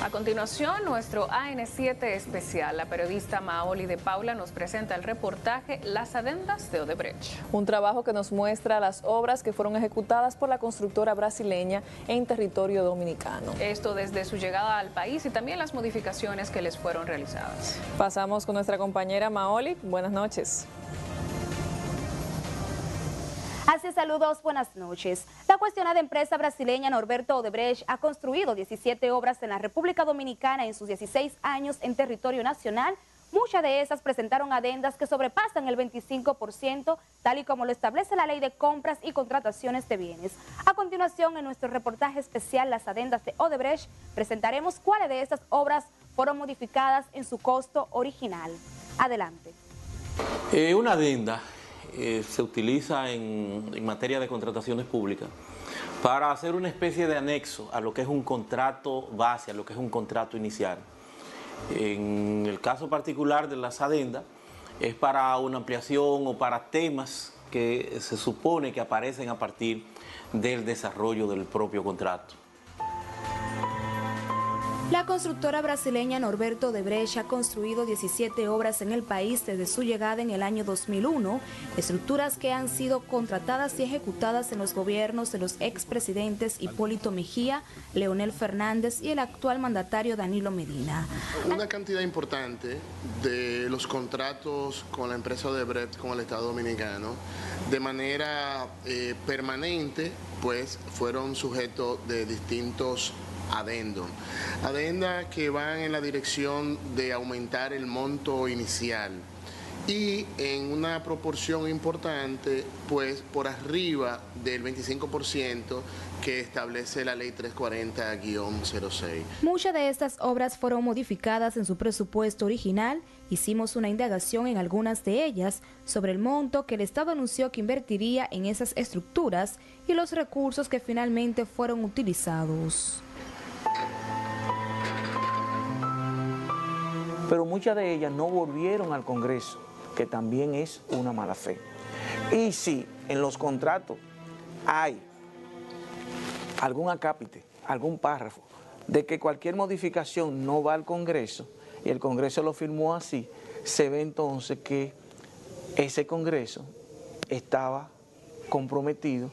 A continuación, nuestro AN7 especial. La periodista Maoli de Paula nos presenta el reportaje Las adendas de Odebrecht. Un trabajo que nos muestra las obras que fueron ejecutadas por la constructora brasileña en territorio dominicano. Esto desde su llegada al país y también las modificaciones que les fueron realizadas. Pasamos con nuestra compañera Maoli. Buenas noches. Así, saludos, buenas noches. La cuestionada empresa brasileña Norberto Odebrecht ha construido 17 obras en la República Dominicana en sus 16 años en territorio nacional. Muchas de esas presentaron adendas que sobrepasan el 25%, tal y como lo establece la Ley de Compras y Contrataciones de Bienes. A continuación, en nuestro reportaje especial Las adendas de Odebrecht, presentaremos cuáles de estas obras fueron modificadas en su costo original. Adelante. Una adenda se utiliza en materia de contrataciones públicas para hacer una especie de anexo a lo que es un contrato base, a lo que es un contrato inicial. En el caso particular de las adendas, es para una ampliación o para temas que se supone que aparecen a partir del desarrollo del propio contrato. La constructora brasileña Norberto Odebrecht ha construido 17 obras en el país desde su llegada en el año 2001, estructuras que han sido contratadas y ejecutadas en los gobiernos de los expresidentes Hipólito Mejía, Leonel Fernández y el actual mandatario Danilo Medina. Una cantidad importante de los contratos con la empresa Odebrecht con el Estado Dominicano, de manera permanente, pues fueron sujetos de distintos adendas que van en la dirección de aumentar el monto inicial y en una proporción importante, pues por arriba del 25% que establece la ley 340-06. Muchas de estas obras fueron modificadas en su presupuesto original. Hicimos una indagación en algunas de ellas sobre el monto que el Estado anunció que invertiría en esas estructuras y los recursos que finalmente fueron utilizados. Pero muchas de ellas no volvieron al Congreso, que también es una mala fe. Y si en los contratos hay algún acápite, algún párrafo, de que cualquier modificación no va al Congreso, y el Congreso lo firmó así, se ve entonces que ese Congreso estaba comprometido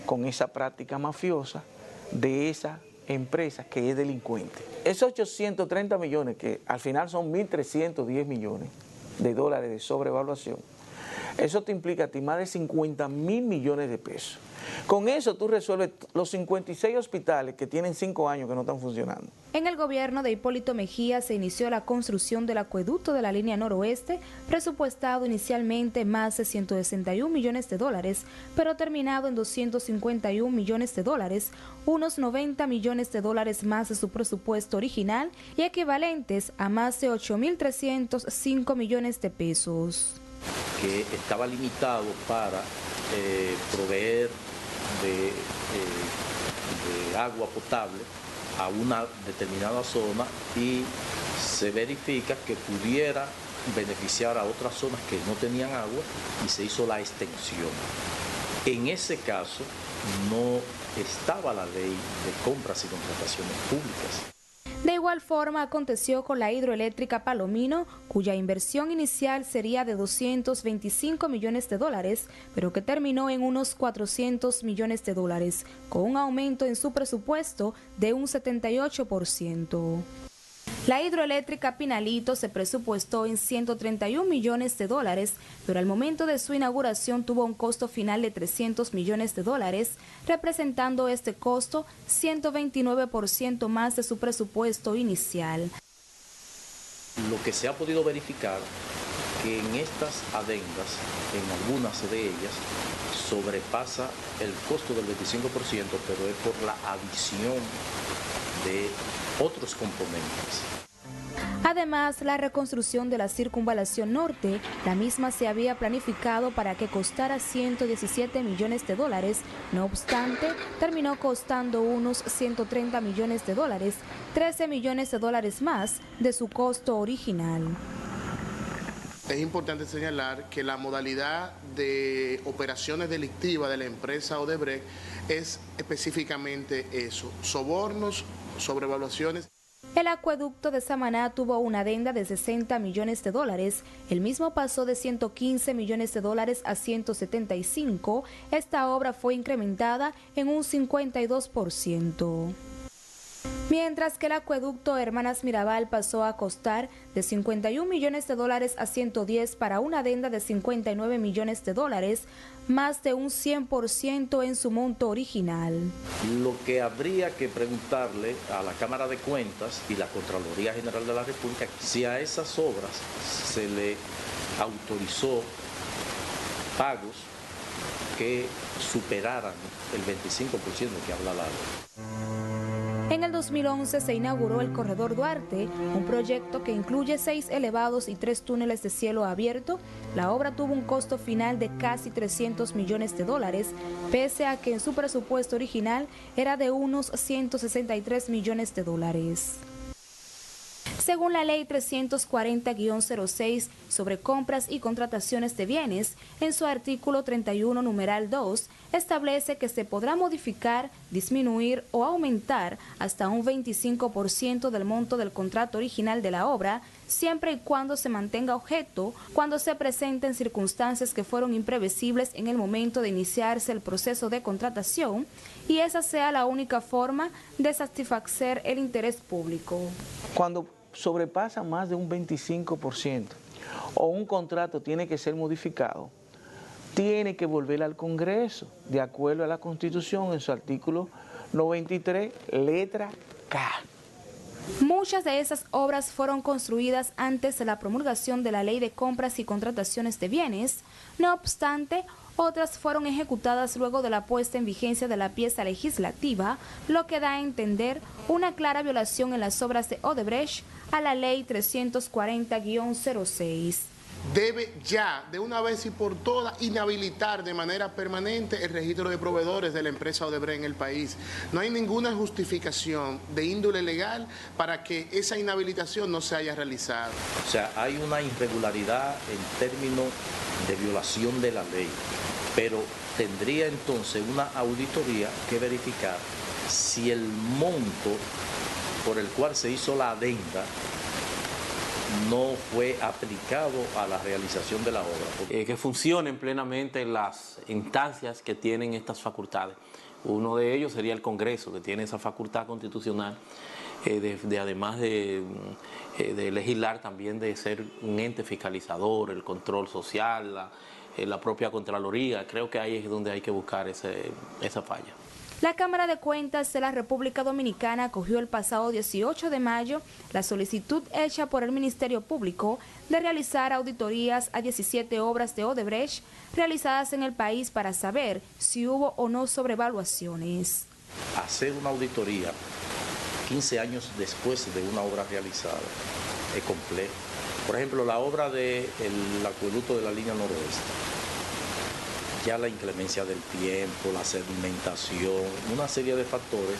con esa práctica mafiosa de esa empresa que es delincuente. Esos 830 millones, que al final son 1.310 millones de dólares de sobrevaluación, eso te implica a ti más de 50.000 millones de pesos. Con eso tú resuelves los 56 hospitales que tienen 5 años que no están funcionando. En el gobierno de Hipólito Mejía se inició la construcción del acueducto de la línea noroeste, presupuestado inicialmente más de 161 millones de dólares, pero terminado en 251 millones de dólares, unos 90 millones de dólares más de su presupuesto original y equivalentes a más de 8.305 millones de pesos. Que estaba limitado para proveer de agua potable a una determinada zona y se verifica que pudiera beneficiar a otras zonas que no tenían agua y se hizo la extensión. En ese caso no estaba la ley de compras y contrataciones públicas. De igual forma aconteció con la hidroeléctrica Palomino, cuya inversión inicial sería de 225 millones de dólares, pero que terminó en unos 400 millones de dólares, con un aumento en su presupuesto de un 78%. La hidroeléctrica Pinalito se presupuestó en 131 millones de dólares, pero al momento de su inauguración tuvo un costo final de 300 millones de dólares, representando este costo 129% más de su presupuesto inicial. Lo que se ha podido verificar que en estas adendas, en algunas de ellas, sobrepasa el costo del 25%, pero es por la adición de otros componentes. Además, la reconstrucción de la circunvalación norte, la misma se había planificado para que costara 117 millones de dólares, no obstante, terminó costando unos 130 millones de dólares, 13 millones de dólares más de su costo original. Es importante señalar que la modalidad de operaciones delictivas de la empresa Odebrecht es específicamente eso, sobornos, sobrevaluaciones. El acueducto de Samaná tuvo una adenda de 60 millones de dólares. El mismo pasó de 115 millones de dólares a 175. Esta obra fue incrementada en un 52%. Mientras que el acueducto Hermanas Mirabal pasó a costar de 51 millones de dólares a 110 para una adenda de 59 millones de dólares, más de un 100% en su monto original. Lo que habría que preguntarle a la Cámara de Cuentas y la Contraloría General de la República, si a esas obras se le autorizó pagos que superaran el 25% que habla la ley. En el 2011 se inauguró el Corredor Duarte, un proyecto que incluye 6 elevados y 3 túneles de cielo abierto. La obra tuvo un costo final de casi 300 millones de dólares, pese a que en su presupuesto original era de unos 163 millones de dólares. Según la Ley 340-06 sobre compras y contrataciones de bienes, en su artículo 31, numeral 2, establece que se podrá modificar, disminuir o aumentar hasta un 25% del monto del contrato original de la obra, siempre y cuando se mantenga objeto, cuando se presenten circunstancias que fueron imprevisibles en el momento de iniciarse el proceso de contratación, y esa sea la única forma de satisfacer el interés público. Cuando sobrepasa más de un 25% o un contrato tiene que ser modificado, tiene que volver al Congreso, de acuerdo a la Constitución en su artículo 93, letra K. Muchas de esas obras fueron construidas antes de la promulgación de la Ley de Compras y Contrataciones de Bienes. No obstante, otras fueron ejecutadas luego de la puesta en vigencia de la pieza legislativa, lo que da a entender una clara violación en las obras de Odebrecht a la Ley 340-06. Debe ya, de una vez y por todas, inhabilitar de manera permanente el registro de proveedores de la empresa Odebrecht en el país. No hay ninguna justificación de índole legal para que esa inhabilitación no se haya realizado. O sea, hay una irregularidad en términos de violación de la ley, pero tendría entonces una auditoría que verificar si el monto por el cual se hizo la adenda no fue aplicado a la realización de la obra. Que funcionen plenamente las instancias que tienen estas facultades. Uno de ellos sería el Congreso, que tiene esa facultad constitucional, además de legislar, también de ser un ente fiscalizador, el control social, la propia Contraloría. Creo que ahí es donde hay que buscar esa falla. La Cámara de Cuentas de la República Dominicana acogió el pasado 18 de mayo la solicitud hecha por el Ministerio Público de realizar auditorías a 17 obras de Odebrecht realizadas en el país para saber si hubo o no sobrevaluaciones. Hacer una auditoría 15 años después de una obra realizada es complejo. Por ejemplo, la obra del acueducto de la línea noroeste. Ya la inclemencia del tiempo, la sedimentación, una serie de factores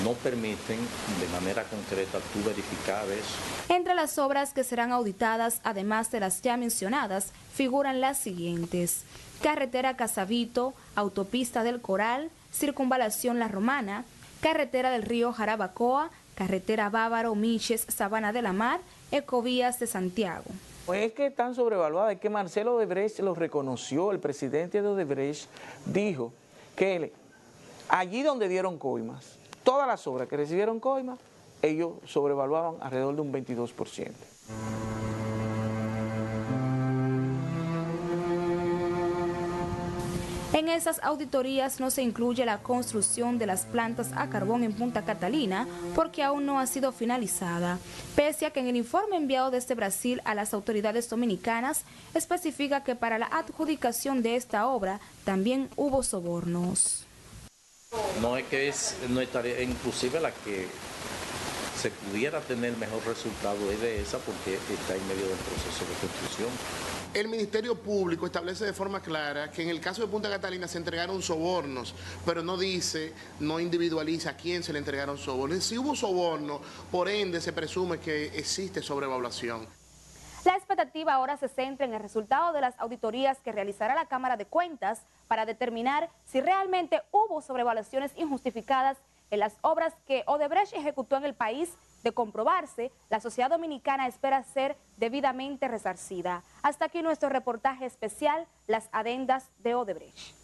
no permiten de manera concreta tú verificar eso. Entre las obras que serán auditadas, además de las ya mencionadas, figuran las siguientes: Carretera Casavito, Autopista del Coral, Circunvalación La Romana, Carretera del Río Jarabacoa, Carretera Bávaro, Miches, Sabana de la Mar, Ecovías de Santiago. Pues es que están sobrevaluadas, es que Marcelo Odebrecht lo reconoció, el presidente de Odebrecht dijo que allí donde dieron coimas, todas las obras que recibieron coimas, ellos sobrevaluaban alrededor de un 22%. En esas auditorías no se incluye la construcción de las plantas a carbón en Punta Catalina porque aún no ha sido finalizada, pese a que en el informe enviado desde Brasil a las autoridades dominicanas especifica que para la adjudicación de esta obra también hubo sobornos. No es que no estaría, inclusive la que se pudiera tener mejor resultado es de esa porque está en medio del proceso de construcción. El Ministerio Público establece de forma clara que en el caso de Punta Catalina se entregaron sobornos, pero no dice, no individualiza a quién se le entregaron sobornos. Si hubo soborno, por ende se presume que existe sobrevaluación. La expectativa ahora se centra en el resultado de las auditorías que realizará la Cámara de Cuentas para determinar si realmente hubo sobrevaluaciones injustificadas en las obras que Odebrecht ejecutó en el país De comprobarse, la sociedad dominicana espera ser debidamente resarcida. Hasta aquí nuestro reportaje especial, las adendas de Odebrecht.